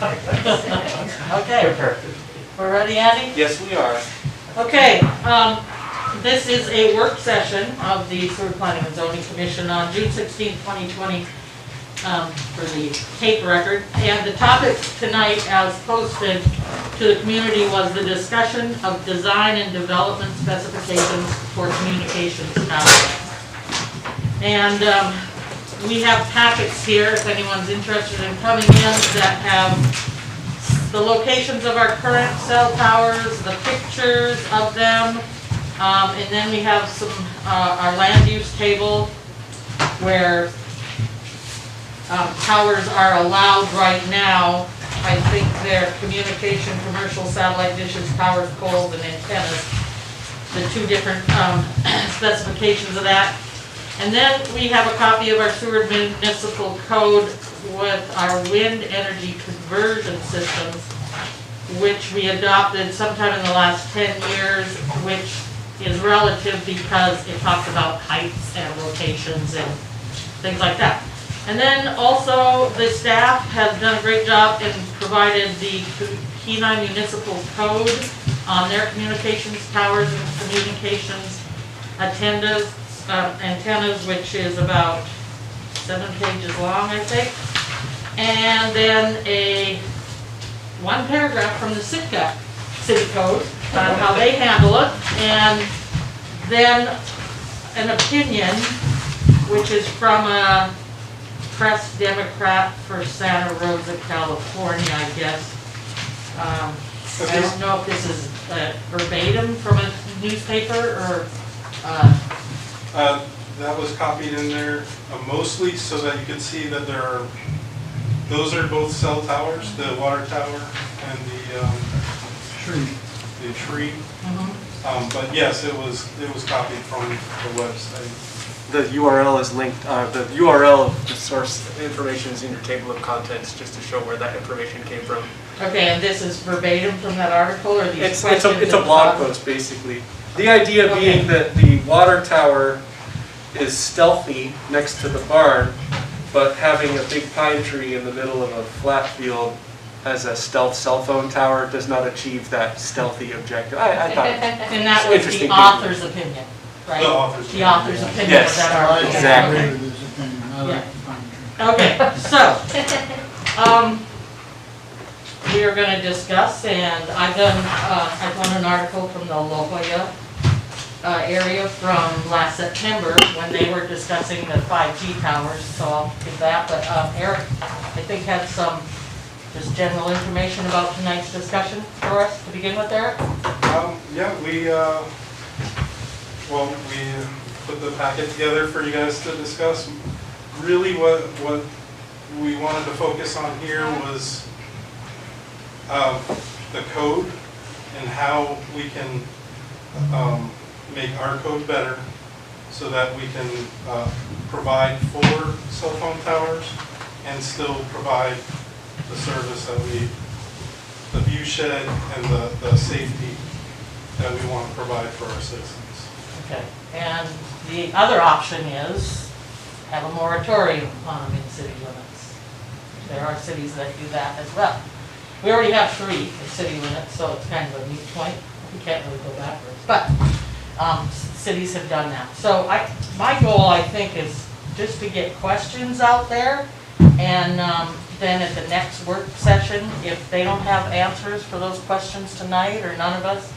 Okay, we're ready, Andy? Yes, we are. Okay, this is a work session of the Sewer Planning and Zoning Commission on June 16, 2020, for the tape record. And the topic tonight, as posted to the community, was the discussion of design and development specifications for communications towers. And we have packets here, if anyone's interested in coming in, that have the locations of our current cell towers, the pictures of them, and then we have some, our land use table where towers are allowed right now. I think they're communication, commercial, satellite dishes, towers, poles, and antennas, the two different specifications of that. And then we have a copy of our Seward Municipal Code with our wind energy conversion systems, which we adopted sometime in the last 10 years, which is relative because it talks about heights and locations and things like that. And then also the staff has done a great job and provided the Kenai Municipal Code on their communications towers and communications antennas, which is about 7 pages long, I think. And then one paragraph from the Sitka City Code on how they handle it, and then an opinion, which is from a press Democrat for Santa Rosa, California, I guess. I don't know if this is verbatim from a newspaper or. That was copied in there mostly so that you can see that those are both cell towers, the water tower and the tree. Mm-hmm. But yes, it was copied from the website. The URL is linked, the URL of the source information is in your table of contents, just to show where that information came from. Okay, and this is verbatim from that article, or these It's questions? a blog post, basically. The idea being that the water tower is stealthy next to the barn, but having a big pine tree in the middle of a flat field as a stealth cell phone tower does not achieve that stealthy objective. I thought And that was the interesting author's opinion, right? The author's The author's opinion Yes, of that article. exactly. Okay, so, we are gonna discuss, and I've done an article from the La Jolla area from last September when they were discussing the 5G towers, so I'll give that. But Eric, I think, had some just general information about tonight's discussion for us to begin with, Eric? Yeah, we put the packet together for you guys to discuss. Really what we wanted to focus on here was the code and how we can make our code better so that we can provide 4 cell phone towers and still provide the service that the view shed and the safety that we want to provide for our citizens. Okay, and the other option is have a moratorium on them in city limits. There are cities that do that as well. We already have 3 in city limits, so it's kind of a moot point. We can't really go backwards, but cities have done that. So my goal, I think, is just to get questions out there, and then at the next work session, if they don't have answers for those questions tonight, or none of us,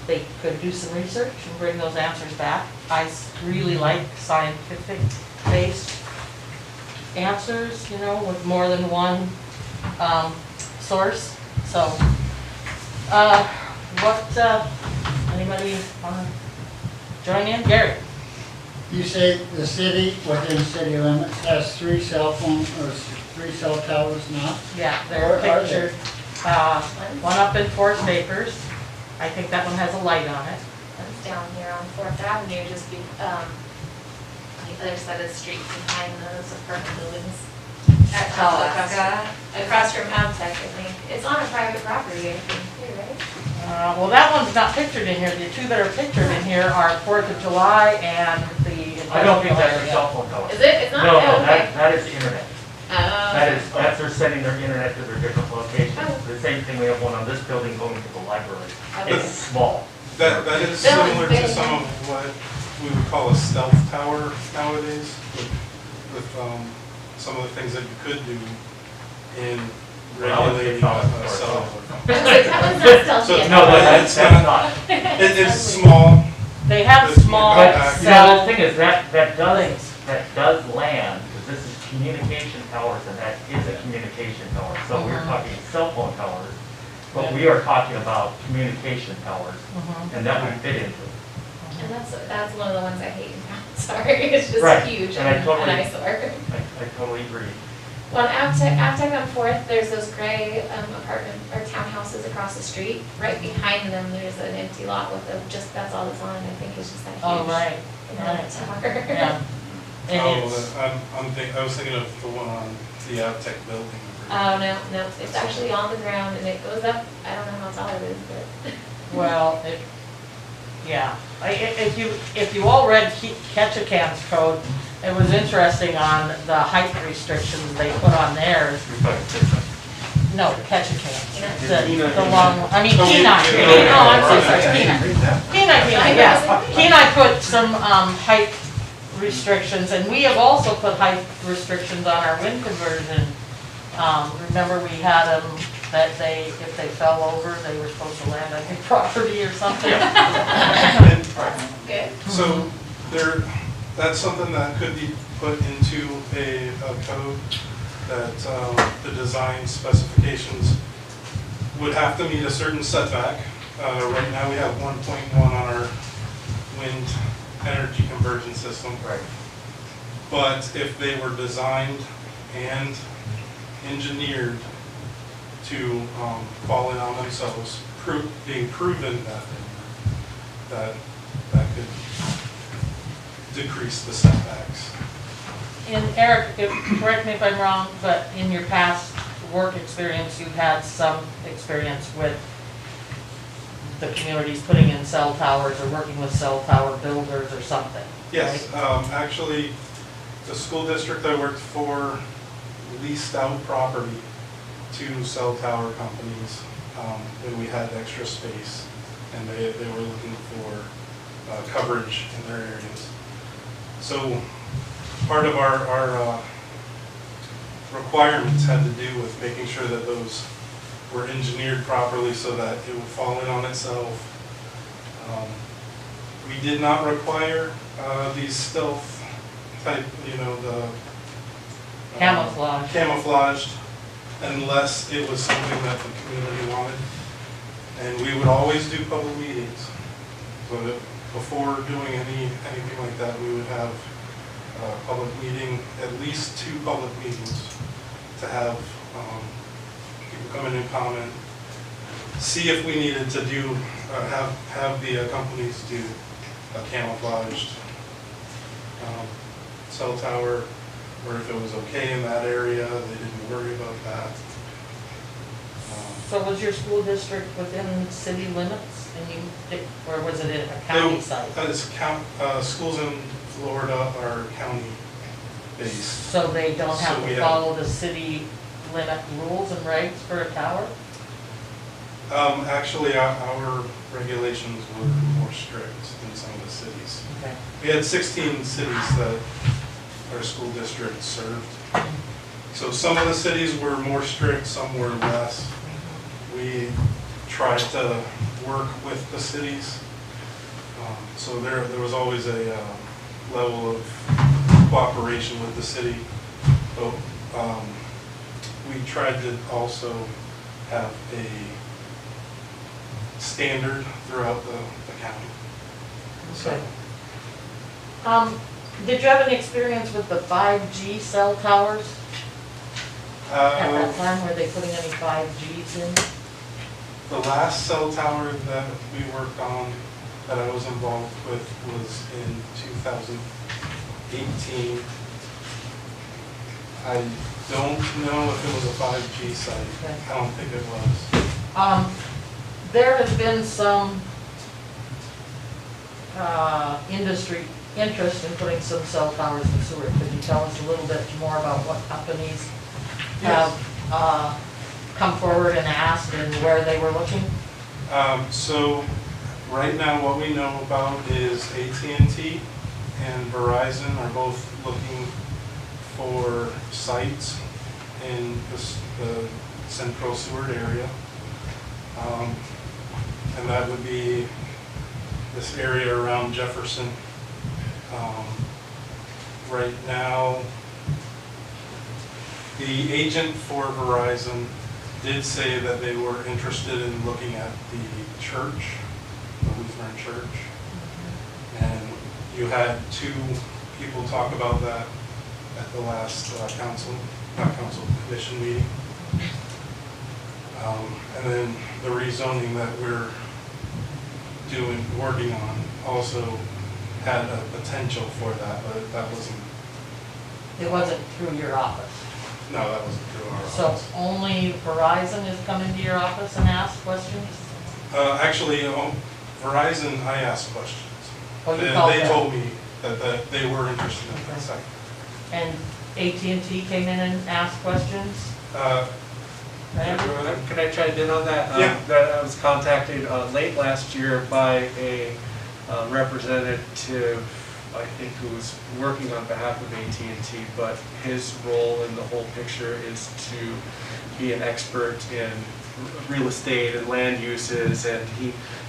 they could do some research and bring those answers back. I really like scientific-based answers, with more than one source. So, anybody want to join in? Gary? You say the city, within city limits, has 3 cell phone, or 3 cell towers now? Yeah, they're Where are pictured. One up in Forest Acres. I think that one has a light on it. One's down here on 4th Avenue, just on the other side of the street behind those apartment buildings. Across from Amtech, I think. It's on a private property, I think, too, right? Well, that one's not pictured in here. The 2 that are pictured in here are 4th of July and the I don't think that's a industrial cell area. phone tower. Is it? It's not? No, Oh, okay. that is the internet. That as they're sending their internet to their different locations. Oh. The same thing, we have one on this building going to the library. It's small. That is They're like similar to big. some of what we would call a stealth tower nowadays, with some of the things that you could do in Well, regulating I would a say cell solid. phone. That one's not So, stealthy. no, That's not. It's small, They have But- small But, you know, cell, the thing is, that does land, because this is communication towers, and that is a communication tower. So we're Mhm. talking cell phone towers, but we are talking about communication towers, Mhm. and that would fit into it. And that's one of the ones I hate in town, sorry, it's just Right, huge and and I an totally- eyesore. I totally agree. Well, Avtech on Fourth, there's those gray apartment or townhouses across the street. Right behind them, there's an empty lot with that's all that's on, I think it's just that huge. oh, right, internet tower. yeah. And oh, it's, I was thinking of the one on the Avtech building. Oh, no, it's actually on the ground and it goes up, I don't know how tall it is, but. well, yeah. If you all read Ketchikan's code, it was interesting on the height restrictions they put on theirs. You're talking system. No, Ketchikan, Kenai. the long, I mean, Oh, Kenai. Kenai. Oh, I'm so sorry, Kenai, yeah. Kenai put some height restrictions, and we have also put height restrictions on our wind conversion. Remember, we had them that if they fell over, they were supposed to land on your property or something. Good. So that's something that could be put into a code, that the design specifications would have to meet a certain setback. Right now, we have 1.1 on our wind energy conversion system. Right. But if they were designed and engineered to fall in on themselves, being proven that could decrease the setbacks. And Eric, correct me if I'm wrong, but in your past work experience, you've had some experience with the communities putting in cell towers or working with cell tower builders or something? Yes, right? actually, the school district I worked for leased out property to cell tower companies when we had extra space, and they were looking for coverage in their areas. So part of our requirements had to do with making sure that those were engineered properly so that it would fall in on itself. We did not require these stealth type, the camouflaged, unless it was something that the community wanted. And we would always do public meetings. So that before doing anything like that, we would have a public meeting, at least 2 public meetings, to have people come in and comment, see if we needed to do, have the companies do a camouflaged cell tower, or if it was okay in that area, they didn't worry about that. So was your school district within city limits, or was it in a county site? Schools in Florida are county based. So they don't have So we to have- follow the city limit rules and regs for a tower? Actually, our regulations were more strict than some of the cities. Okay. We had 16 cities that our school district served. So some of the cities were more strict, some were less. We tried to work with the cities. So there was always a level of cooperation with the city. But we tried to also have a standard throughout the county. So, Okay. Did you have any experience with the 5G cell towers at that time? Were they putting any 5Gs in? the last cell tower that we worked on, that I was involved with, was in 2018. I don't know if it was a 5G site. Okay. I don't think it was. There has been some industry interest in putting some cell towers in Seward. Could you tell us a little bit more about what companies have come forward and asked and where they were looking? So, right now, what we know about is AT&T and Verizon are both looking for sites in the Central Seward area. And that would be this area around Jefferson. Right now, the agent for Verizon did say that they were interested in looking at the church, the Lutheran church. And you had two people talk about that at the last commission meeting. And then the rezoning that we're working on also had a potential for that, but that wasn't, It wasn't through your office. no, that wasn't through our So office. only Verizon has come into your office and asked questions? Actually, Verizon, I asked questions. Oh, you They called they them. told me that they were interested in that site. And AT&T came in and asked questions? Randy? Can I chime in on that? Yeah. That I was contacted late last year by a representative, I think, who was working on behalf of AT&T, but his role in the whole picture is to be an expert in real estate and land uses, and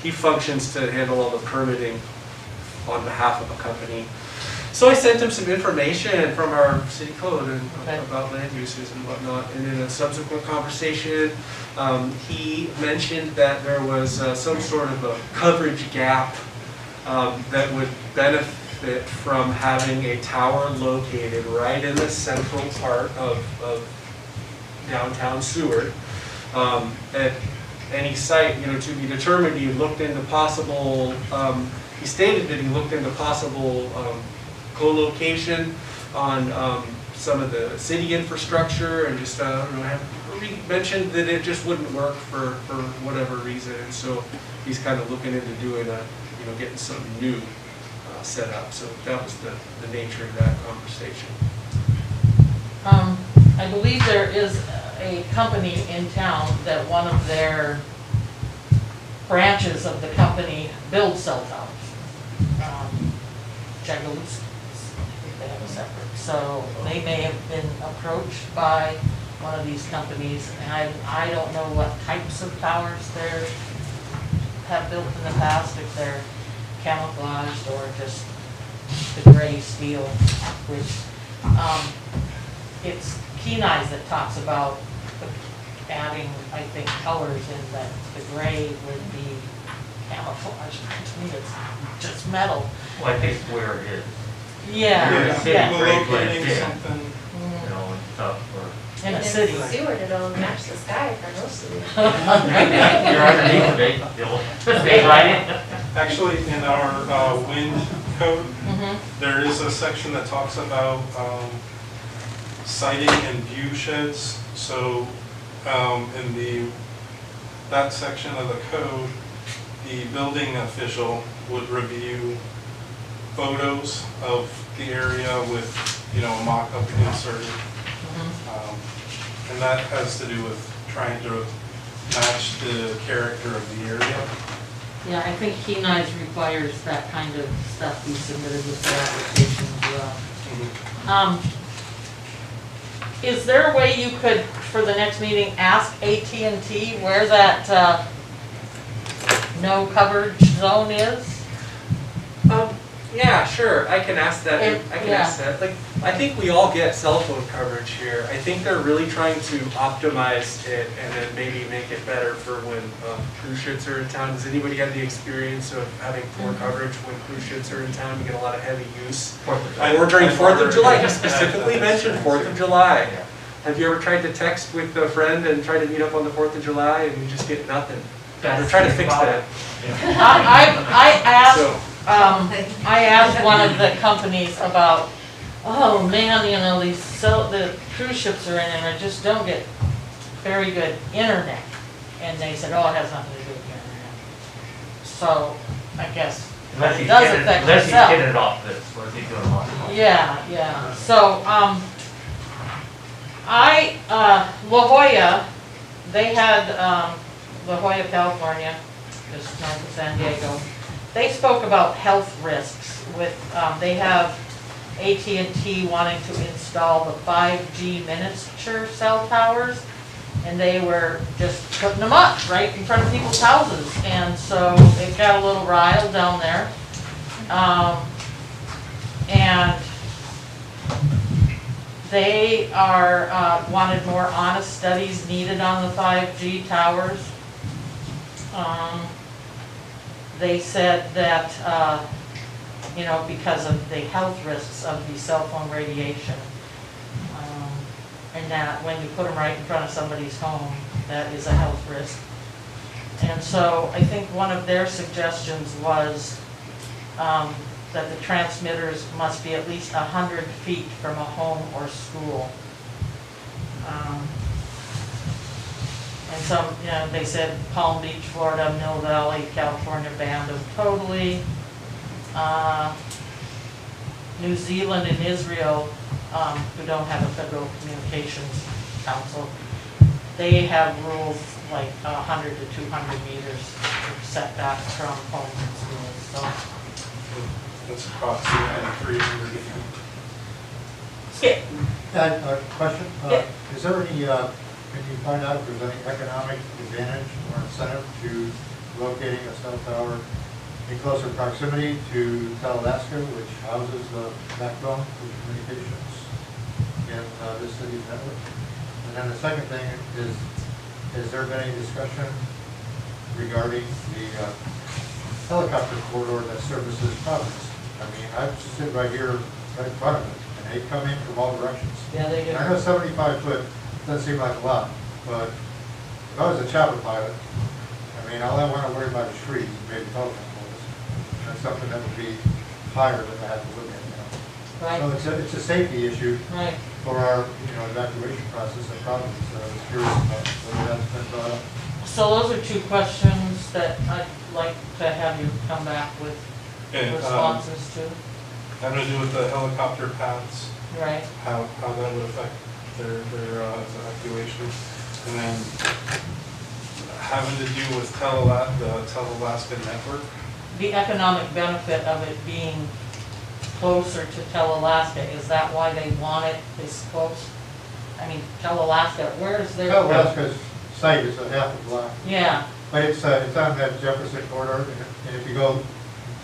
he functions to handle all the permitting on behalf of a company. So I sent him some information from our city code and Okay. about land uses and whatnot. And in a subsequent conversation, he mentioned that there was some sort of a coverage gap that would benefit from having a tower located right in the central part of downtown Seward. At any site, to be determined, he looked into possible, he stated that he looked into possible co-location on some of the city infrastructure, and just, he mentioned that it just wouldn't work for whatever reason, and so he's kind of looking into doing getting something new set up. So that was the nature of that conversation. I believe there is a company in town that one of their branches of the company builds cell towers. Jagaloo's, I think they have a separate. So they may have been approached by one of these companies, and I don't know what types of towers they have built in the past, if they're camouflaged or just the gray steel, which, it's Kenai's that talks about adding, I think, colors in that the gray would be camouflage. To me, it's just metal. Well, I think it's where it is, Yeah, city yeah. We're break locating like, yeah. something, and stuff, or. In a And city. Seward, it'll match the sky for most of it. You're underneath it, you'll stay right in. actually, in our wind code, Mhm. there is a section that talks about sighting and view sheds. So in that section of the code, the building official would review photos of the area with, a mock-up inserted. Mhm. And that has to do with trying to match the character of the area. Yeah, I think Kenai's requires that kind of stuff be submitted with their application as well. Is there a way you could, for the next meeting, ask AT&T where that, no coverage zone is? Yeah, sure, I can ask that. And- I can yeah. ask that. Like, I think we all get cell phone coverage here. I think they're really trying to optimize it and then maybe make it better for when cruise ships are in town. Does anybody have the experience of having poor coverage when cruise ships are in town? You get a lot of heavy use. Fourth of July. Or during I've 4th of July, already just specifically had that mentioned 4th of experience, July. Yeah. Have you ever tried to text with a friend and try to meet up on the 4th of July and you just get nothing? We're trying to fix that. I asked, So, I asked one of the companies about, oh man, the cruise ships are in and I just don't get very good internet. And they said, oh, it has nothing to do with the internet. So, I guess, Unless it he's does getting, affect unless he's yourself. getting it off this, what is he doing off? Yeah, yeah, so, La Jolla, they had, La Jolla, California, just north of San Diego. They spoke about health risks with, they have AT&T wanting to install the 5G miniature cell towers. And they were just putting them up right in front of people's houses. And so it got a little riled down there. And they wanted more honest studies needed on the 5G towers. They said that, because of the health risks of the cell phone radiation, and that when you put them right in front of somebody's home, that is a health risk. And so I think one of their suggestions was that the transmitters must be at least 100 feet from a home or school. And some, they said Palm Beach, Florida, Mill Valley, California banned them totally. New Zealand and Israel, who don't have a federal communications council, they have rules like 100 to 200 meters setback from homes and schools, so. That's approximately 300. Skip. A question? Yeah. Is there any, can you find out if there's any economic advantage or incentive to locating a cell tower in closer proximity to Talalasca, which houses the backbone for communications in this city's network? And then the second thing is, has there been any discussion regarding the helicopter corridor that services Providence? I mean, I sit right here, right in front of it, and they come in from all directions. Yeah, they do. And I know 75 foot doesn't seem like a lot, but if I was a chopper pilot, I mean, all I want to worry about is trees and maybe telephone poles. That's something that would be higher than I have to look at, Right, So it's a safety issue right. for our, evacuation process at Providence. So I was curious about whether that's been brought up. So those are two questions that I'd like to have you come back with And responses to. having to do with the helicopter paths, Right, how that would affect their evacuation. And then having to do with the Tel-Alaska network. the economic benefit of it being closer to Tel-Alaska, is that why they want it this close? I mean, Tel-Alaska, where is their? Alaska's site is a half a block, Yeah, but it's on that Jefferson corridor, and if you go,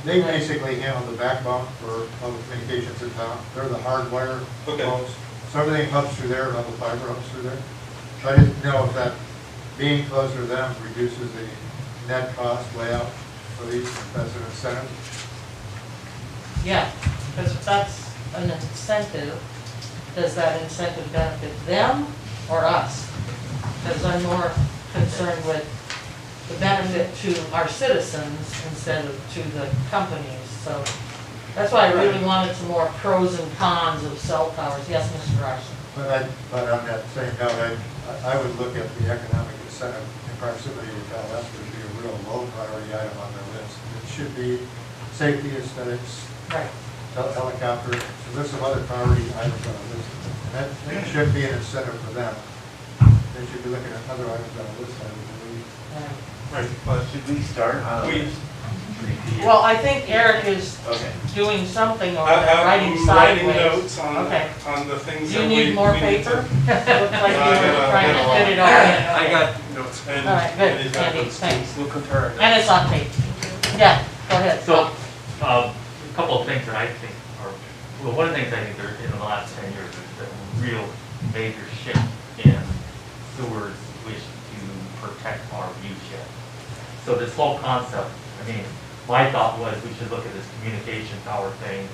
they basically handle the backbone for all the communications in town. They're the hardwire Okay. poles, so everything hubs through there, and all the fiber hubs through there. So I didn't know if that being closer to them reduces the net cost layout for these, if that's an incentive. yeah, because if that's an incentive, does that incentive benefit them or us? Because I'm more concerned with the benefit to our citizens instead of to the companies, so. That's why I really wanted some more pros and cons of cell towers. Yes, Mr. Ryerson? But on that same note, I would look at the economic incentive in proximity to Tallahassee would be a real low priority item on their list. It should be safety, aesthetics, Right. helicopter, so there's some other priority items on the list. And that should be an incentive for them. They should be looking at other items on the list, I would believe. Right, but Should we start on? we, Well, I think Eric is Okay. doing something over I'm there, writing writing sideways. notes Okay. on the things Do that you we. need more we need to- paper? Looks like you I were got trying a to lot. fit it all in. I got notes. And- All right, good, and he's got Andy, those thanks. We'll compare it. And it's on tape. Yeah, go ahead. So, a couple of things that I think are, well, one of the things I think there, in the last 10 years, there's been a real major shift in Seward's wish to protect our viewshed. So this whole concept, I mean, my thought was we should look at this communication tower thing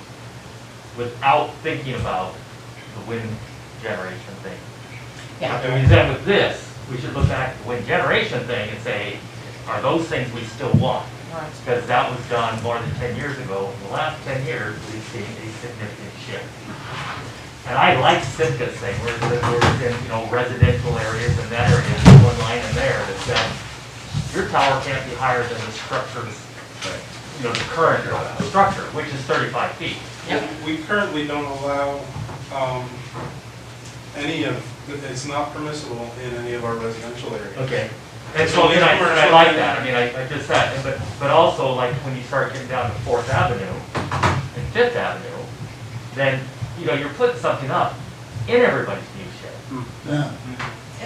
without thinking about the wind generation thing. Yeah, And then with this, we should look back at the wind generation thing and say, are those things we still want? right. Because that was done more than 10 years ago. In the last 10 years, we've seen a significant shift. And I like Sitka's thing, where it's in, residential areas and that area, there's one line in there that said, your tower can't be higher than the structure's, the current structure, which is 35 feet. Yep. We currently don't allow it's not permissible in any of our residential areas. Okay. And so, and I like that, I mean, I just that, but also, like, when you start getting down to Fourth Avenue and Fifth Avenue, then, you know, you're putting something up in everybody's view shed. Yeah.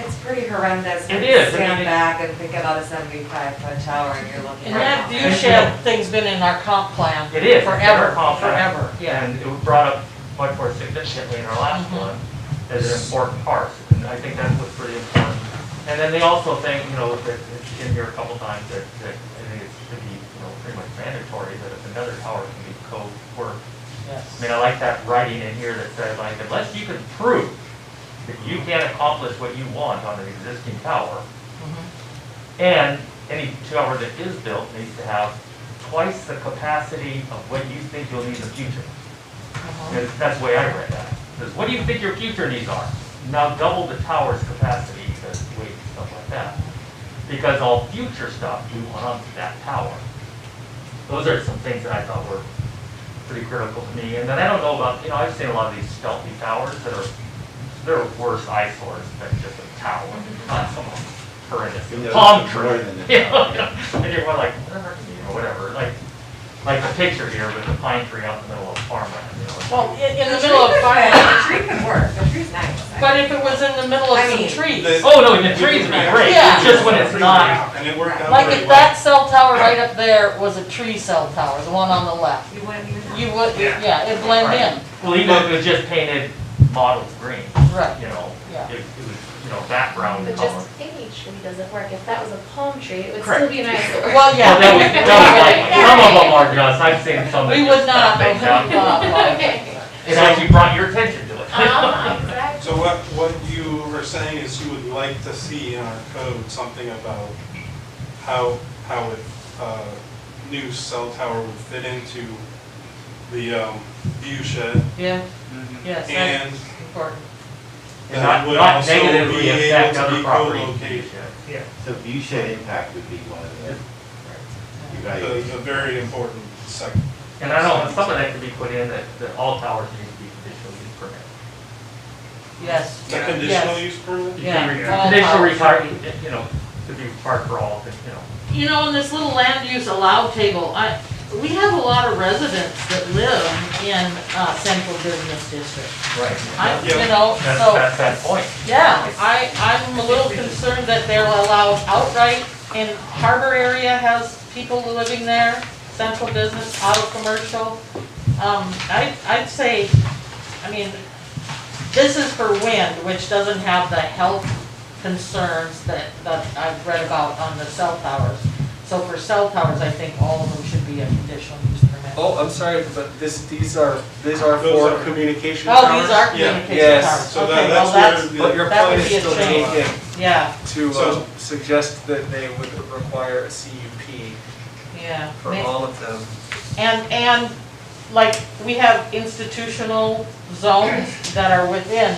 It's pretty horrendous. It when is, you I mean, stand it- back and think about a 75-foot tower and you're looking. And at that view shed thing's been in our comp plan. It is. it's Forever, never compact, forever, yeah. And it was brought up much more significantly in our last Mhm. one as an important part, and I think that was pretty important. And then they also think, you know, that it's in here a couple times that I think it should be, you know, pretty much mandatory that if another tower can be code work. I Yes. mean, I like that writing in here that says, like, unless you can prove that you can't accomplish what you want on an existing tower, Mhm. and any tower that is built needs to have twice the capacity of what you think you'll need in the future. Mhm. And that's the way I read that. Because what do you think your future needs are? Now double the tower's capacity, the weight and stuff like that. Because all future stuff you want on that tower. Those are some things that I thought were pretty critical to me. And then I don't know about, you know, I've seen a lot of these stealthy towers that are, they're worse eyesores than just a tower. Not some horrendous palm tree. You know, and you're like, or whatever, like the picture here with the pine tree out in the middle of farmland, you know. Well, in the The middle of fire, tree could work, the tree's nice. but if it was in the middle of I some mean, trees, Oh, no, the trees would be great, Yeah. it's just when it's not. And it worked out like very if well. that cell tower right up there was a tree cell tower, the one on the left, You wouldn't even know. you would, yeah, it'd blend in, Well, even if it was just painted mottled green, right, you know, Yeah. it was, you know, background But color. just any tree doesn't work. If that was a palm tree, it would Correct. still be nice. well, yeah. Well, that was like, some of them are just, I've seen some that We just would not, stuff things out. Okay. It actually brought your attention to it. Exactly. So what you were saying is you would like to see in our code something about how new cell tower would fit into the view shed, Yeah, yes, and that's important. And that not, would not also negatively be affect able to other be properties. co-located. So view shed impact would be one of the evaluations. The very important second. And I know some of that could be put in that all towers need to be conditional use permit. Yes, The conditional Yes. use permit? Yeah, all Conditional towers. requirement, you know, to be required for all, you know. You know, in this little land use allowed table, we have a lot of residents that live in, central business district. Right. You know, so, That's that point. yeah, I'm a little concerned that they're allowed outright in harbor area has people living there, central business, auto commercial. I'd say, I mean, this is for wind, which doesn't have the health concerns that I've read about on the cell towers. So for cell towers, I think all of them should be a conditional use permit. Oh, I'm sorry, but these are Those for are- communication Oh, towers? these are Yeah. communication Yes. towers. So Okay, well, that's that's, where But your That point would is be a still change. taken yeah, to So- suggest that they would require a CUP yeah. for all of them. And like, we have institutional zones that are within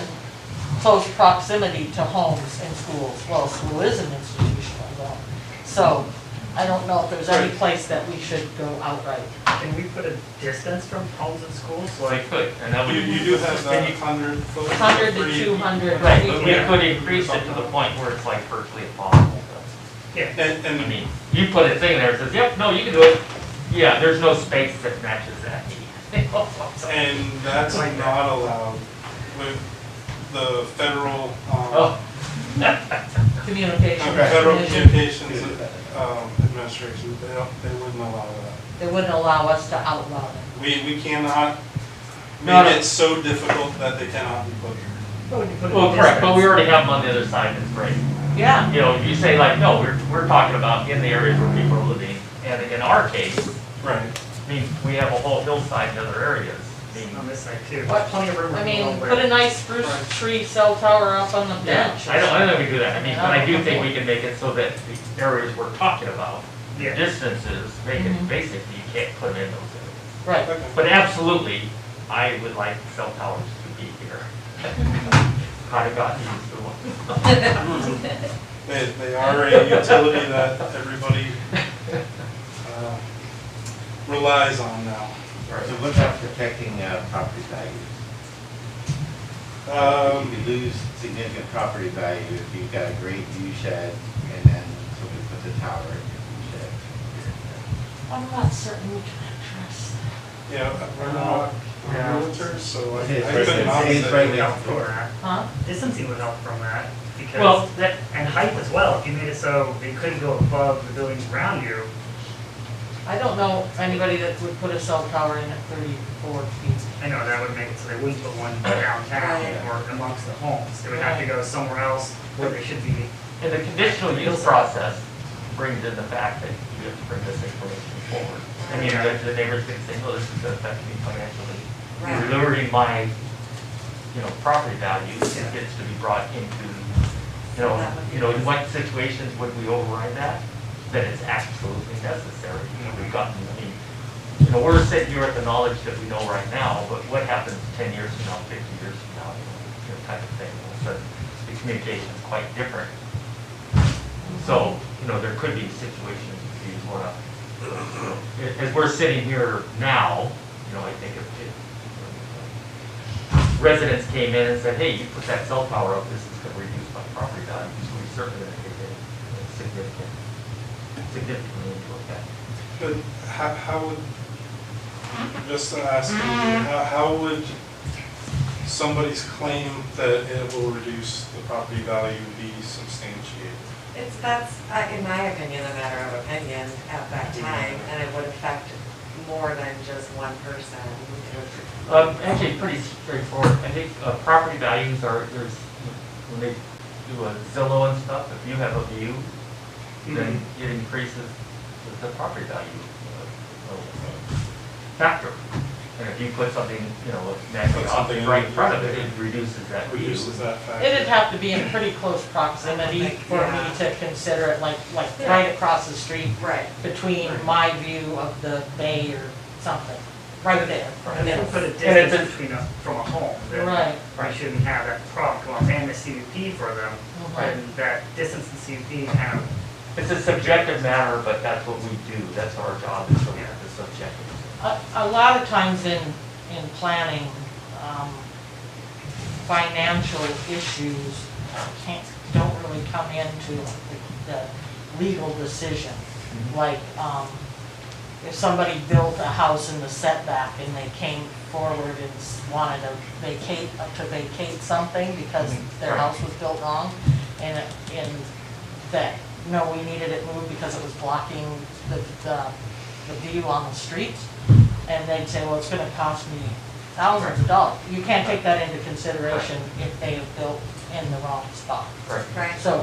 close proximity to homes and schools. Well, school is an institutional zone. So I don't know if there's any Right. place that we should go outright. Can we put a distance from homes and schools? Well, they could, and that would. You do have and that you- 100-foot. 100 to 200. Right, but we Yeah. could increase it to the point where it's like virtually impossible. I And mean, you put a thing there that says, yep, no, you can do it. Yeah, there's no space that matches that need. And that's not allowed with the federal, Oh. Communication. Federal Commission. Communications Administration, they wouldn't allow that. They wouldn't allow us to outlaw them. We cannot No, make no. it so difficult that they cannot be put here. Well, correct, but we already have them on the other side, that's great. Yeah, You know, you say like, no, we're talking about in the areas where people are living, and in our case, Right. I mean, we have a whole hillside in other areas. I mean, On this side too. What? Plenty of room. I mean, over put a there. nice spruce tree cell tower up on the yeah, bench. or I don't something. think we do that, I mean, but I do think we can make it so that the areas we're talking about, Yeah. distances, make Mhm. it basically, you can't put them in those areas. Right. Okay. But absolutely, I would like cell towers to be here. I've gotten used to one. They are a utility that everybody relies on now. So what about protecting property values? Um, You could lose significant property value if you've got a great view shed and then somebody puts a tower in your view shed. I'm not certain we can address that. Yeah, we're not Yeah. realtors, so I It's couldn't right- honestly. it's right Would help next from door. that. Huh? Distancing would help from that, Well, because, and height as well, if you made it so they couldn't go above the buildings around you. I don't know anybody that would put a cell tower in at 34 feet. I know that would make it so they wouldn't put one downtown Right. or amongst the homes. They would have to go somewhere else where they should be. And the conditional use process brings in the fact that you have to bring this information forward. I mean, the neighbors can say, oh, this is gonna affect me financially. Right. You're lowering my, property values, it gets to be brought into, in what situations would we override that? That it's absolutely necessary. We've gotten, we're sitting here with the knowledge that we know right now, but what happens 10 years from now, 50 years from now, type of thing. So the communication is quite different. So, there could be situations if you want to, as we're sitting here now, I think if residents came in and said, hey, you put that cell tower up, this is going to reduce my property value, so we certainly going to take it significantly into account. But how would, just to ask, how would somebody's claim that it will reduce the property value be substantiated? That's, in my opinion, a matter of opinion at that time, and it would affect more than just one person. Actually, pretty straightforward. I think property values when they do a Zillow and stuff, if you have a view, then it increases the property value factor. And if you put something, naturally Put something right in in front of the it, view. it reduces that view. Reduces that factor. It'd have to be in pretty close proximity for me to consider it, like right across the street Right. between my view of the bay or something, right there. And then put a it's distance between from a home. Then Right. We shouldn't have that problem come up, and the CUP for them. Right. And that distance in CUP kind of, It's a subjective matter, but that's what we do. That's our job, is to look at the subjective. A lot of times in planning, financial issues don't really come into the legal decision. Like, if somebody built a house in the setback and they came forward and wanted to vacate something because their Right. house was built wrong, and that, no, we needed it moved because it was blocking the view on the street, and they'd say, well, it's gonna cost me thousands of dollars. You can't take that into consideration if they have built in the wrong spot. Right. Right. So,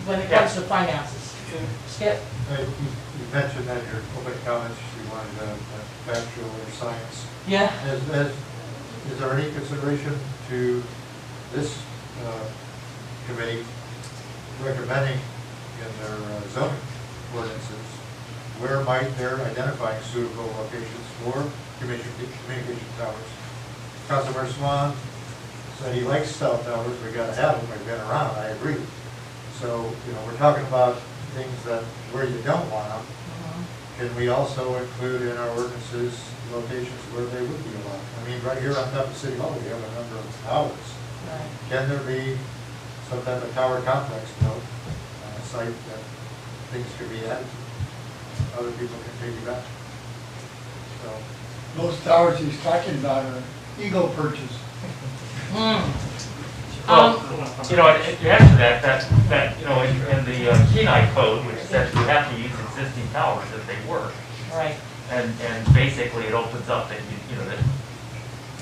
when it comes to finances, Skip? You mentioned that in your opening comments, you wanted factual or science. Yeah. Is there any consideration to this committee recommending in their zoning ordinances, where might they're identifying suitable locations for communication towers? Councilmember Swan said he likes cell towers, we gotta have them, they've been around, I agree. So, we're talking about things that, where you don't want them. Can we also include in our ordinances locations where they would be allowed? I mean, right here on top of City Hall, we have a number of towers. Right. Can there be some type of tower complex built on a site that things could be added to? Other people can piggyback. So, Those towers he's talking about are Eagle perches. Well, to answer that, in the Kenai code, which says you have to use existing towers if they work. Right. And basically it opens up that that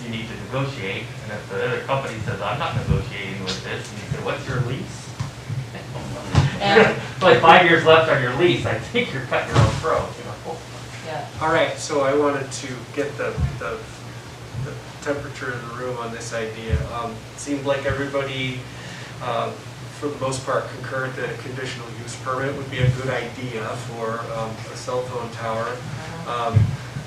you need to negotiate, and if the other company says, I'm not negotiating with this, and you say, what's your lease? And- It's like 5 years left on your lease, I think you're cutting your own throat, Yeah. All right, so I wanted to get the temperature of the room on this idea. It seemed like everybody, for the most part, concurred that a conditional use permit would be a good idea for a cell phone tower.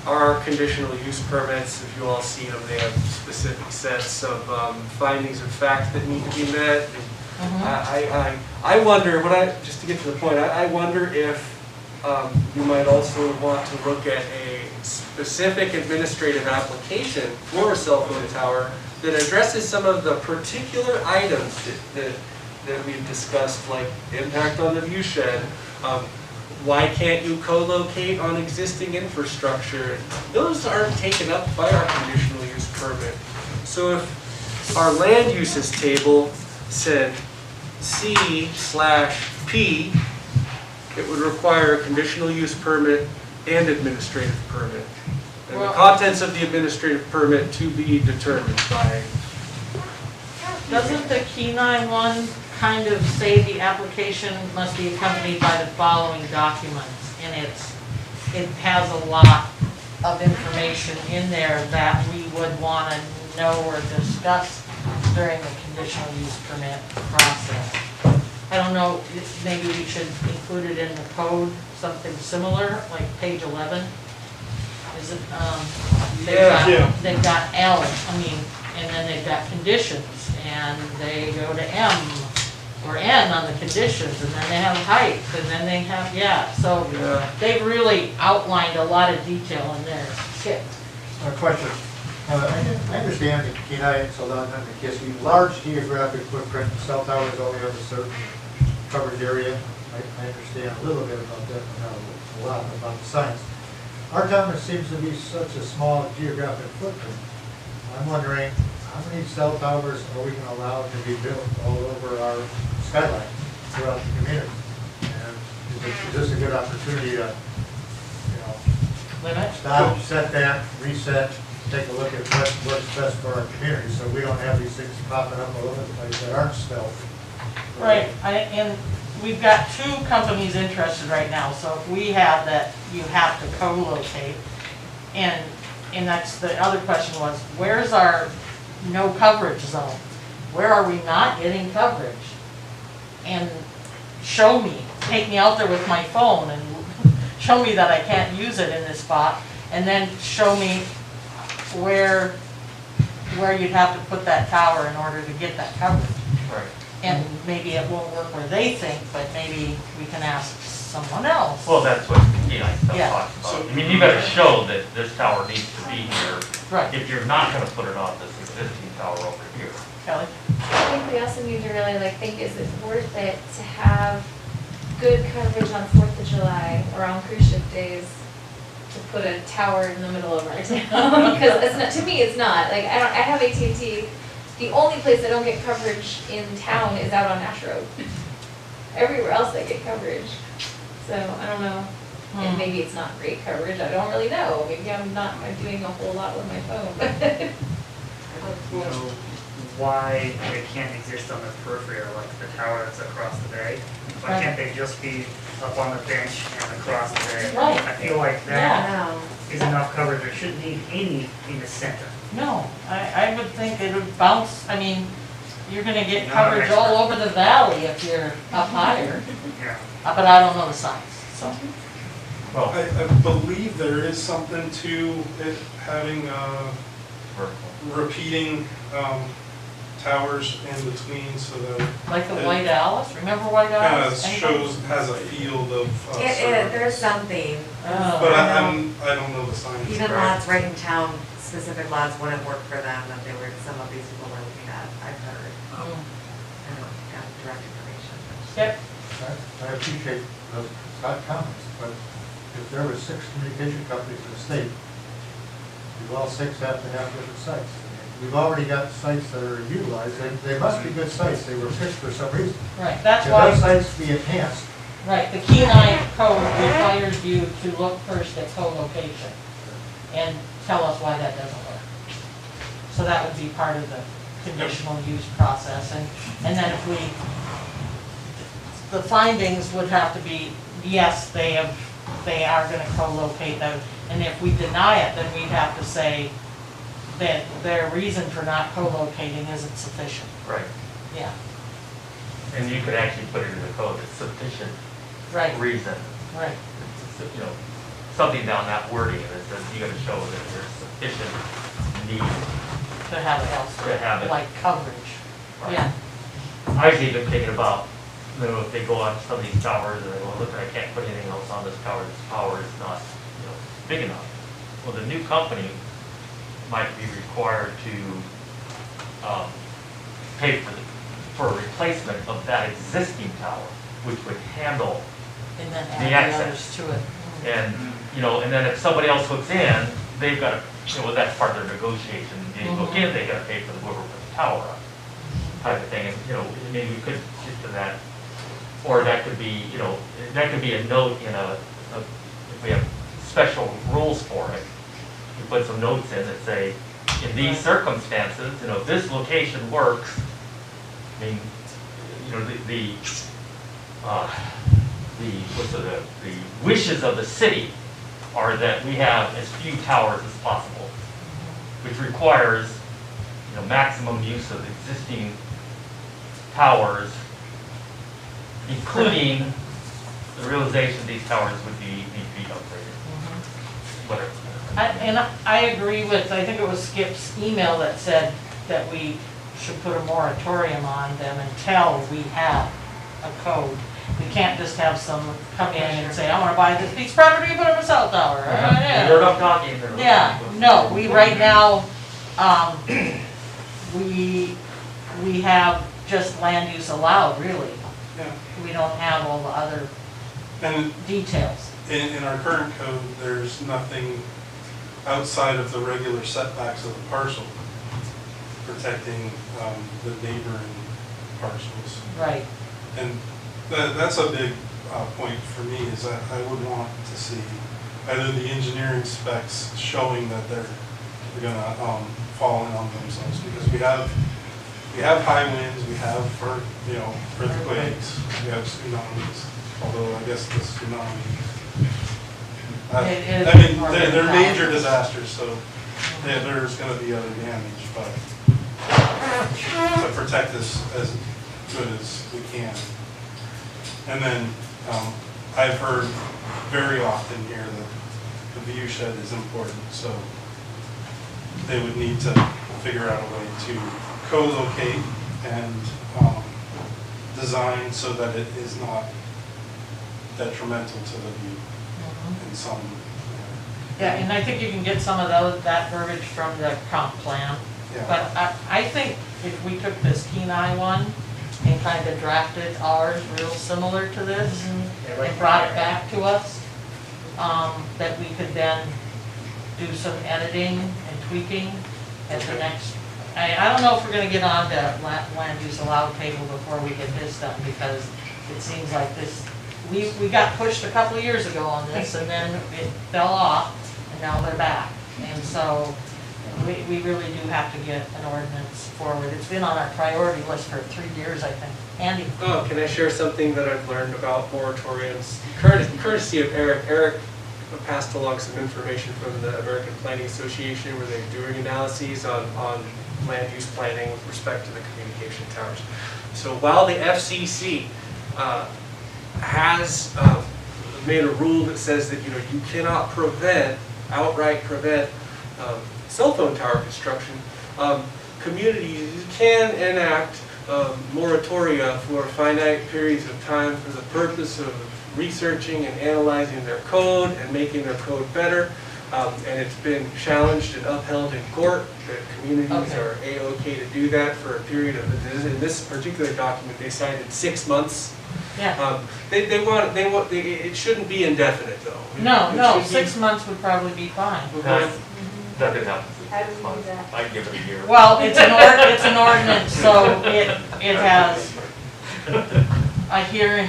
Our conditional use permits, if you all see them, they have specific sets of findings of fact that need to be met. I wonder, just to get to the point, I wonder if you might also want to look at a specific administrative application for a cell phone tower that addresses some of the particular items that we've discussed, like impact on the view shed. Why can't you co-locate on existing infrastructure? Those aren't taken up by our conditional use permit. So if our land uses table said C/P, it would require a conditional use permit and administrative permit. And the Well- contents of the administrative permit to be determined by. Doesn't the Kenai one kind of say the application must be accompanied by the following documents? And it has a lot of information in there that we would want to know or discuss during the conditional use permit process. I don't know, maybe we should include it in the code, something similar, like page 11. Is it, Yeah. they've got L, and then they've got conditions, and they go to M or N on the conditions, and then they have height, and then they have, so Yeah. they've really outlined a lot of detail in there. Skip. A question. I understand that Kenai and Solana and Kiski, large geographic footprint, cell towers only have a certain coverage area. I understand a little bit about that, but not a lot about the science. Our town seems to be such a small geographic footprint. I'm wondering, how many cell towers are we going to allow to be built all over our skyline throughout the community? And is this a good opportunity to, Limit? stop, set back, reset, take a look at what works best for our community, so we don't have these things popping up all over the place that aren't stealth. Right, and we've got 2 companies interested right now, so if we have that, you have to co-locate. And that's, the other question was, where's our no coverage zone? Where are we not getting coverage? And show me, take me out there with my phone and show me that I can't use it in this spot, and then show me where you'd have to put that tower in order to get that coverage. Right. And maybe it won't work where they think, but maybe we can ask someone else. Well, that's what, stuff Yeah. talks about. I mean, you gotta show that this tower needs to be here. Right, If you're not gonna put it on this existing tower over here. Kelly? I think we also need to really think, is it worth it to have good coverage on 4th of July or on cruise ship days to put a tower in the middle of our town? Because it's not, to me, it's not. I have AT&T. The only place I don't get coverage in town is out on Nash Road. Everywhere else I get coverage. So I don't know. And maybe it's not great coverage. I don't really know. Maybe I'm doing a whole lot with my phone. You know, why they can't exist on the periphery or like the tower that's across the bay? Why can't they just be up on the bench and across the bay? Right. I feel like Yeah. that is enough coverage. There shouldn't need any in the center. No, I would think it would bounce, you're gonna get Not coverage an all expert. over the valley if you're up higher. Yeah. But I don't know the science, so. Well, I believe there is something to it having repeating towers in between so that Like the White Alice, remember White kind of Alice? has a field of. There's something. Oh. But I don't know the science. Even lots right in town, specific lots wouldn't work for them, that some of these people were looking at, I've heard. I don't got direct information. Skip? I appreciate those comments, but if there were 6 communication companies in the state, you all 6 have to have different sites. We've already got sites that are utilized, they must be good sites, they were picked for some reason. Right, that's If why, those sites be enhanced, right, the Kenai code requires you to look first at co-location and tell us why that doesn't work. So that would be part of the conditional use process, and then if the findings would have to be, yes, they are gonna co-locate them, and if we deny it, then we'd have to say that their reason for not co-locating isn't sufficient. right. Yeah, And you could actually put it in the code, it's sufficient right, reason. right. Something down that wording that says you gotta show that there's sufficient need. To have it elsewhere. To have it. Like coverage, Right. yeah. I was even thinking about, if they go on some of these towers and they go, look, I can't put anything else on this tower is not, big enough. Well, the new company might be required to pay for a replacement of that existing tower, which would handle, And then The add the access. others to it. and, you know, and then if somebody else hooks in, they've got to, you know, that's part of their negotiation. They hook in, they got to pay for the whoever put the tower up, type of thing. And, you know, maybe we could get to that. Or that could be, you know, that could be a note in if we have special rules for it. We put some notes in that say, in these circumstances, you know, if this location works, I mean, you know, the wishes of the city are that we have as few towers as possible, which requires, you know, maximum use of existing towers, including the realization these towers would need to be upgraded. Whatever. And I agree with, I think it was Skip's email that said that we should put a moratorium on them until we have a code. We can't just have someone come in and say, I want to buy this piece of property and put up a cell tower. We're not talking. Yeah, no, we right now, we have just land use allowed, really. Yeah. We don't have all the other And details. in our current code, there's nothing outside of the regular setbacks of the parcel protecting the neighboring parcels. Right. And that's a big point for me, is that I would want to see either the engineering specs showing that they're gonna fall in on themselves, because we have high winds, we have earthquakes, we have tsunamis, although I guess the tsunami. It is I mean, more they're than major that. disasters, so there's gonna be other damage, but to protect us as good as we can. And then, I've heard very often here that the view shed is important, so they would need to figure out a way to co-locate and design so that it is not detrimental to the view in some manner. Yeah, and I think you can get some of that verbiage from the comp plan. Yeah. But I think if we took this Kenai one and kind of drafted ours real similar to this and brought it back to us, that we could then do some editing and tweaking at the next, I don't know if we're gonna get on to land use allowed table before we get this done, because it seems like this, we got pushed a couple of years ago on this, and then it fell off, and now they're back. And so, we really do have to get an ordinance forward. It's been on our priority list for 3 years, I think. Andy? Oh, can I share something that I've learned about moratoriums? Courtesy of Eric. Eric passed along some information from the American Planning Association where they're doing analyses on land use planning with respect to the communication towers. So while the FCC has made a rule that says that, you know, you cannot outright prevent cell phone tower construction, communities can enact moratoria for finite periods of time for the purpose of researching and analyzing their code and making their code better. And it's been challenged and upheld in court that communities are A-OK to do that for a period of, in this particular document, they cited 6 months. Yeah. It shouldn't be indefinite though. No, It should be- 6 months would probably be fine. That didn't happen. How do we do that? I'd give it a year. Well, it's an ordinance, so it has a hearing,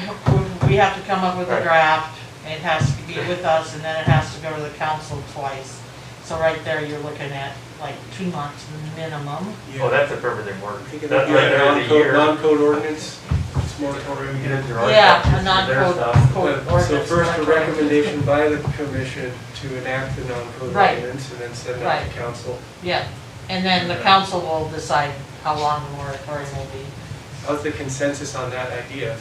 we have to come up with a draft. It has to be with us, and then it has to go to the council twice. So right there, you're looking at like 2 months minimum. Oh, that's if everything works. I think it'd That's be right a there is a year. non-code ordinance, it's moratorium. We get into our Yeah, sections a for their non-code stuff. code So ordinance. first, a recommendation by the commission to enact the non-code Right. ordinance, and then send that Right. to council. Yeah, and then the council will decide how long the moratorium will be. How's the consensus on that idea?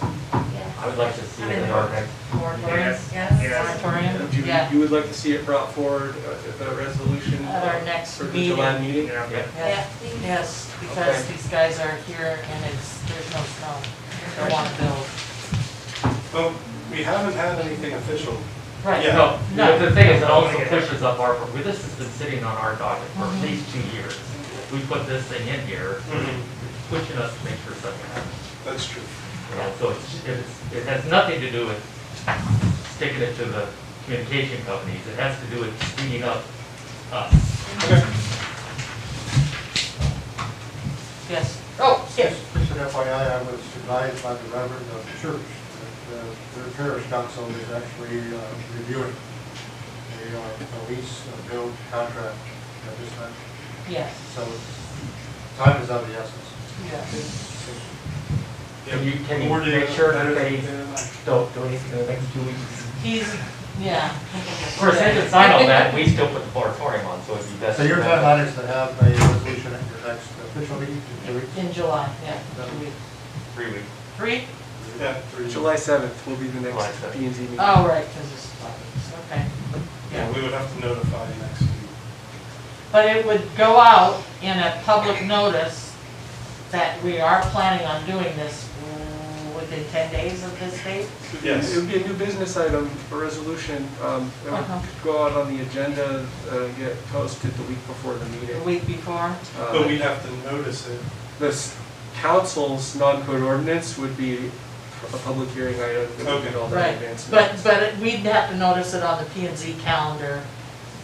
I would like to see it in our next. Moratorium? Yes. Moratorium? You- Yeah. You would like to see it brought forward, the resolution? At our next For the meeting. July meeting? Yeah. Yes, yes, because Okay. these guys are here and there's no snow. They want to build. Well, we haven't had anything official. Right. Yeah. No, No. the thing is, it also pushes up our, this has been sitting on our docket for at least 2 years. we put this thing in here, Mhm. it's pushing us to make sure something happens. That's true. You know, so it has nothing to do with sticking it to the communication companies, it has to do with speeding up us. Okay. Yes. Oh, yes. Just an FYI, I was advised by the Reverend of the church that their parish council is actually reviewing a lease, a build contract at this time. Yes. So time is of the essence. Can you We're doing make sure better that they than I- don't do anything in the next 2 weeks? He's, yeah. Of course, they can sign all that, we still put the moratorium on, so it'd be best. So your timeline is to have a resolution at your next official meeting in 2 weeks? In July, yeah. 2 weeks. 3 weeks. 3? Yeah, three. July 7th will be the July next 7th. P and Z meeting. Oh, right, because it's 5 weeks, okay. Yeah, we would have to notify next week. But it would go out in a public notice that we are planning on doing this within 10 days of this date? Yes. It would be a new business item, a resolution. It would go out on the agenda, get posted the week before the The meeting. week before? But we'd have to notice it. This council's non-code ordinance would be a public hearing item that would get all that Right, advance. but we'd have to notice it on the P and Z calendar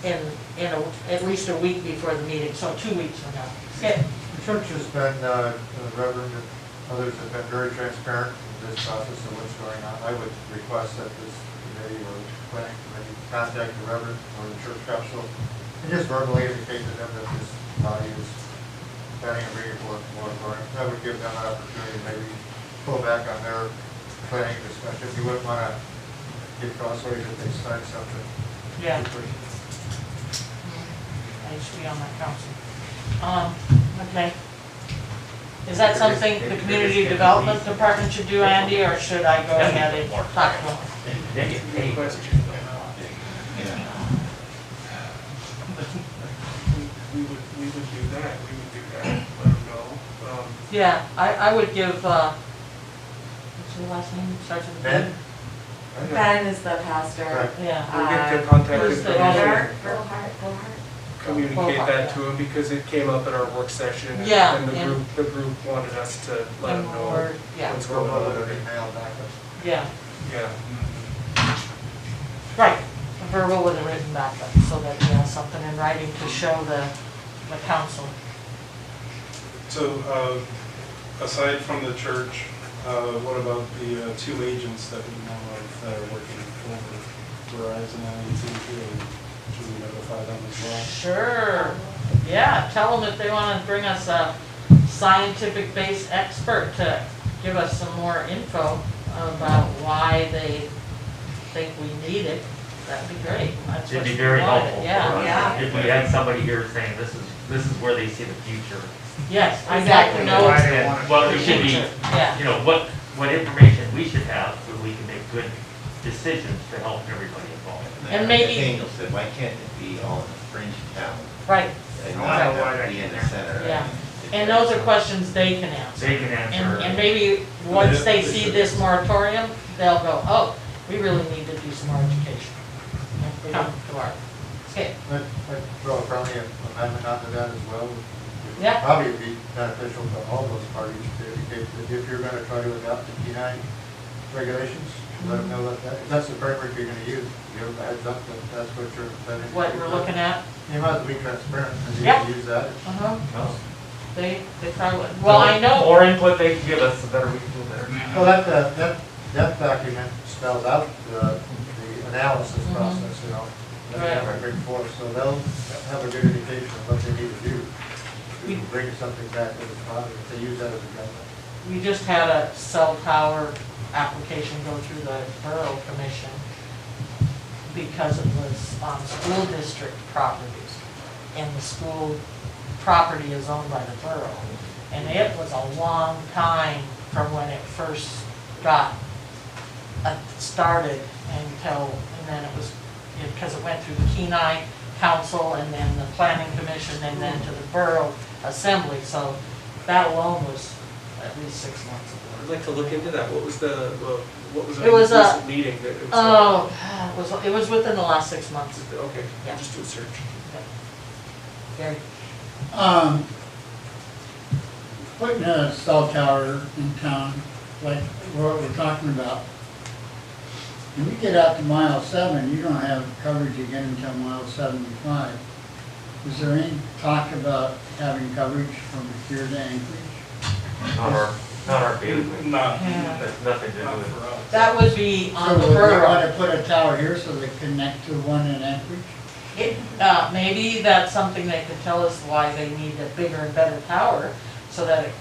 at least a week before the meeting, so 2 weeks from now. Okay. The church has been, the Reverend and others have been very transparent in this process of what's going on. I would request that this committee or planning committee contact the Reverend or the church council and just verbally indicate to them that this body is planning on bringing forth more moratorium. That would give them an opportunity to maybe pull back on their planning discussion. You wouldn't want to get crossways if they sign something. Yeah. I used to be on that council. Okay. Is that something the community development department should do, Andy, or should I go ahead and talk to them? They get paid. We would do that, let them know. Yeah, I would give, what's your last name? Starts with Ben? Ben? Ben is the pastor. Right. Yeah. We'll get their contact Who's the information, owner? Berlhart. communicate that to them because it came up at our work session. Yeah, And and- the group wanted us to let them know Or- Yeah, what's Throw going a on. little email back. yeah, Yeah. right. Verbal with a written backup, so that we have something in writing to show the council. So, aside from the church, what about the two agents that we know of that are working for Verizon and AT&T? Should we notify them as well? Sure, yeah, tell them if they want to bring us a scientific-based expert to give us some more info about why they think we need it, that'd be great. That's It'd be what very we wanted, helpful for Yeah, Yeah. us if we had somebody here saying this is where they see the future. yes, I'd like to Exactly. know. Why it's they And want it. what we should be, Yeah, you know, what information we should have so we can make good decisions to help everybody involved. And maybe- Daniel said, why can't it be all in the fringe town right, and I not don't know why have that to be in the can't center? Yeah. and those are questions they can answer. They can answer. And maybe, once they They see should. this moratorium, they'll go, oh, we really need to do some more education. And come to our, okay, I'd throw a friendly amendment onto that as well. It would Yeah. Probably be beneficial to all those parties to indicate that if you're gonna try to adopt the P9 regulations, let them know that, if that's the framework you're gonna use, give them a heads up that that's what you're intending. to what do. we're looking at, You might as well be transparent and you Yeah. can use that. uh-huh, No. they probably, would. Well, I The know, more input they can give us, the better we can do better. Well, that document spells out the analysis Mhm. process, you know, that they have to bring forth, so they'll have a good indication of what they need to do We- to bring something back to the body, if they use that as a guideline. we just had a cell tower application go through the Borough Commission because it was on school district properties, and the school property is owned by the borough. And it was a long time from when it first got started until, and then it was, because it went through the Kenai Council and then the Planning Commission and then to the Borough Assembly, so that alone was at least 6 months ago. I'd like to look into that. What was It was a- recent meeting that it was? Oh, it was within the last 6 months. Okay, Yeah. just do a search. Gary? putting a cell tower in town, like what we're talking about, when you get out to mile 7, you don't have coverage again until mile 75. Is there any talk about having coverage from here to Anchorage? Not our bailiwick. Not, Yeah. That's nothing to do not with for us. That would be So on the would we want borough. to put a tower here so they connect to one in Anchorage? Maybe that's something they could tell us why they need a bigger and better tower, so that it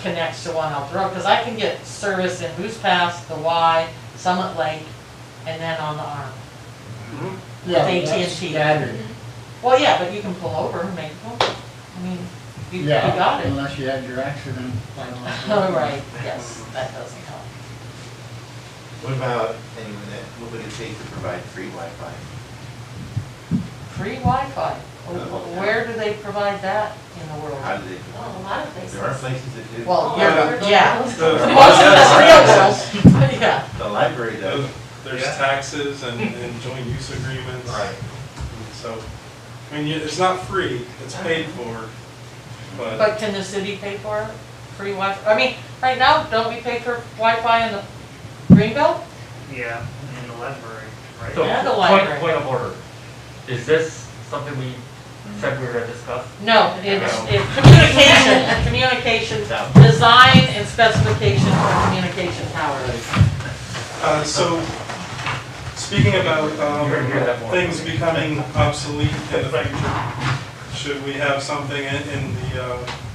connects to one out the road. Because I can get service in Moose Pass, the Y, Summit Lake, and then on the arm. Mhm. Yeah, With that's AT&T. scattered. Well, yeah, but you can pull over and make, I mean, you Yeah, got it. unless you had your accident. Oh, right, yes, that doesn't help. What about anyone that, what would it take to provide free Wi-Fi? Free Wi-Fi. Where do they provide that in the world? How do they? Oh, a lot of places. There are places that do. Well, Yeah. yeah. The- Most of the real world, yeah. The library does. There's Yeah. taxes and joint use agreements. Right. And so, I mean, it's not free, it's paid for, but But can the city pay for it? Free Wi-Fi? I mean, right now, don't we pay for Wi-Fi in the Greenbelt? Yeah, in the library, right? So, Yeah, the point, library. point of order. Is this something we said we were gonna discuss? No, it's communication, design and specification for communication towers. So, speaking about You're gonna hear that more. things becoming obsolete in the future, should we have something in the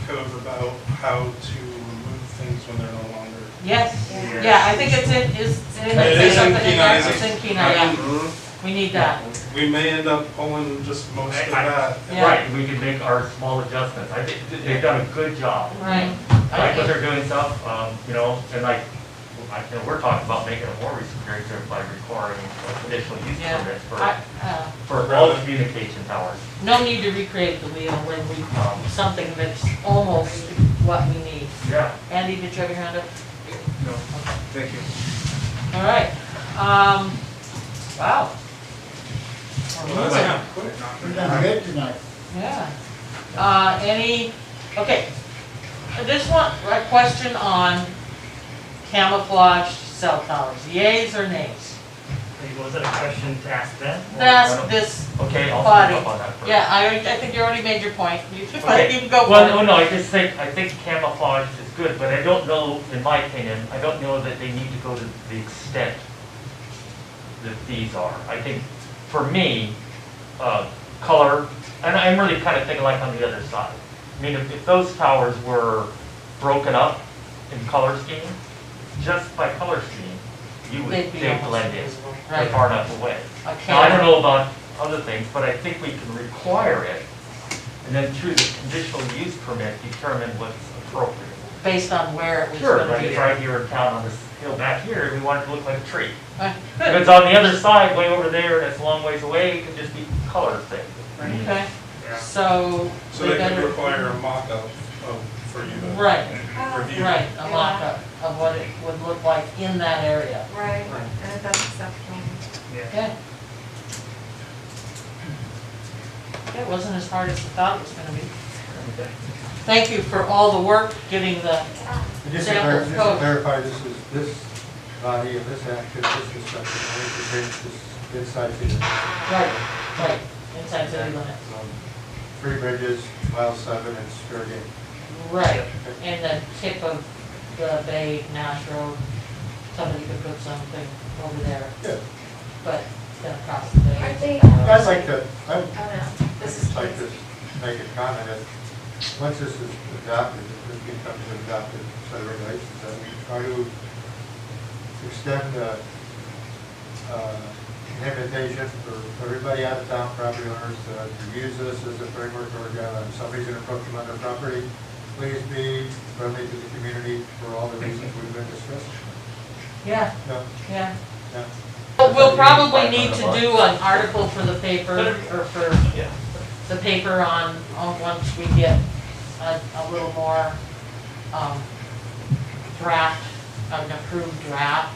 code about how to remove things when they're no longer? Yes, Yeah. yeah, I think it's in, is, did It it is say in something in there? Kenai. It's in Kenai, yeah. Mhm. We need that. We may end up pulling just most of that. Yeah. Right, we can make our small adjustments. I think they've done a good job. Right. I like what they're doing stuff, you know, and like, we're talking about making it more restrictive by requiring conditional use Yeah. permits I, for all communication towers. no need to recreate the wheel when we, something that's almost what we need. Yeah. Andy, did you have your hand up? No. Thank you. All right, wow. We're Well, moving. that's quick. We've done good tonight. Yeah. Okay. I just want a question on camouflaged cell towers, yays or nays? Was it a question to ask them? or- That's this Okay, I'll body. pick up on that first. Yeah, I think you already made your point. You Okay. can go for Well, it. no, I think camouflage is good, but I don't know, in my opinion, I don't know that they need to go to the extent that these are. I think, for me, color, and I'm really kind of thinking like on the other side. I mean, if those towers were broken up in color scheme, just by color scheme, They'd be they'd almost blend in. invisible. They're Right. far enough away. A Now, I don't cam- know about other things, but I think we can require it, and then through the conditional use permit, determine what's appropriate. Based on where it was Sure, gonna like be. it's right here in town on this hill back here, we want it to look like a tree. If Good. it's on the other side, way over there, and it's a long ways away, it could just be color thing. Okay, Yeah. so. So we they could better- require a mock-up for you to Right, review. right, a mock-up of what it would look like in that area. Right, and if that's acceptable. Yeah. Okay. Okay, it wasn't as hard as I thought it was gonna be. Thank you for all the work getting the, And just to Samples code. clarify, this body of this action, this discussion, only pertains to inside city limits. right, inside city limits. Three Bridges, mile 7, and Sturgate. Right, and the tip of the Bay Nash Road, somebody could put something over there, Yeah. but then across the bay. Aren't they, I'd like to, I'd oh no, this is like kids. to make a comment that, once this is adopted, if this becomes an adopted set of regulations, that we try to extend an invitation for everybody out of town property owners to use this as a framework, or somebody's gonna approach them on their property, please be friendly to the community for all the reasons we've been discussing. Yeah, No, yeah. no. But we'll probably need to do an article for the paper, or for Yeah. the paper on once we get a little more, draft, an approved draft,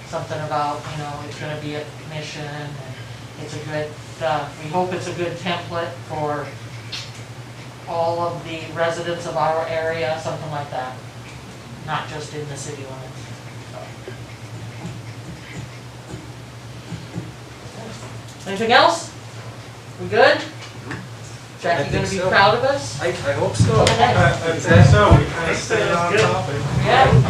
something about, you know, it's gonna be a commission, and it's a good, we hope it's a good template for all of the residents of our area, something like that. Not just in the city limits. Anything else? We good? Jackie think gonna be so. proud of us? I hope so. Okay. I think so, we kind of stayed on Good. topic. Yeah,